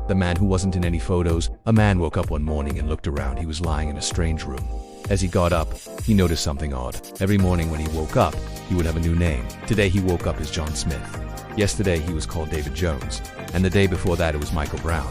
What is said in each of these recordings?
The man who wasn't in any photos. A man woke up one morning and looked around. He was lying in a strange room. As he got up, he noticed something odd. Every morning when he woke up, he would have a new name. Today he woke up as John Smith. Yesterday he was called David Jones. And the day before that it was Michael Brown.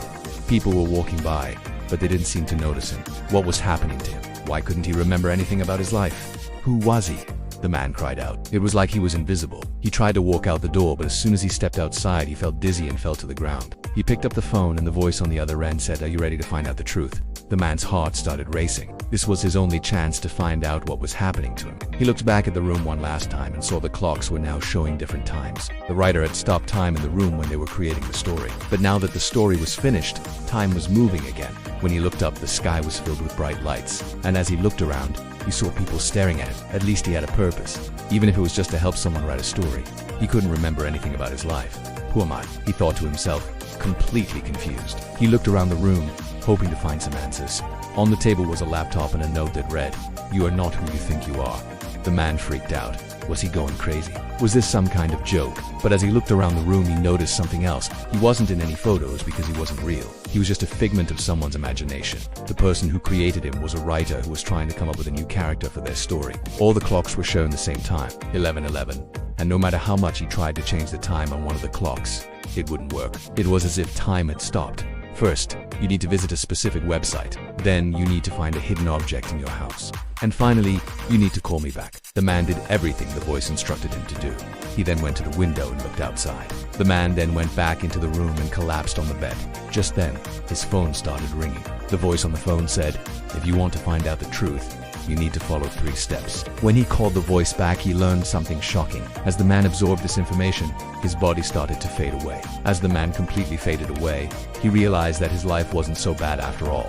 People were walking by, but they didn't seem to notice him. What was happening to him? Why couldn't he remember anything about his life? Who was he? The man cried out. It was like he was invisible. He tried to walk out the door, but as soon as he stepped outside, he felt dizzy and fell to the ground. He picked up the phone and the voice on the other end said, "Are you ready to find out the truth?" The man's heart started racing. This was his only chance to find out what was happening to him. He looked back at the room one last time and saw the clocks were now showing different times. The writer had stopped time in the room when they were creating the story. But now that the story was finished, time was moving again. When he looked up, the sky was filled with bright lights. And as he looked around, he saw people staring at him. At least he had a purpose. Even if it was just to help someone write a story. He couldn't remember anything about his life. Who am I? He thought to himself, completely confused. He looked around the room, hoping to find some answers. On the table was a laptop and a note that read, "You are not who you think you are." The man freaked out. Was he going crazy? Was this some kind of joke? But as he looked around the room, he noticed something else. He wasn't in any photos because he wasn't real. He was just a figment of someone's imagination. The person who created him was a writer who was trying to come up with a new character for their story. All the clocks were showing the same time, 11:11. And no matter how much he tried to change the time on one of the clocks, it wouldn't work. It was as if time had stopped. First, you need to visit a specific website. Then you need to find a hidden object in your house. And finally, you need to call me back. The man did everything the voice instructed him to do. He then went to the window and looked outside. The man then went back into the room and collapsed on the bed. Just then, his phone started ringing. The voice on the phone said, "If you want to find out the truth, you need to follow 3 steps." When he called the voice back, he learned something shocking. As the man absorbed this information, his body started to fade away. As the man completely faded away, he realized that his life wasn't so bad after all.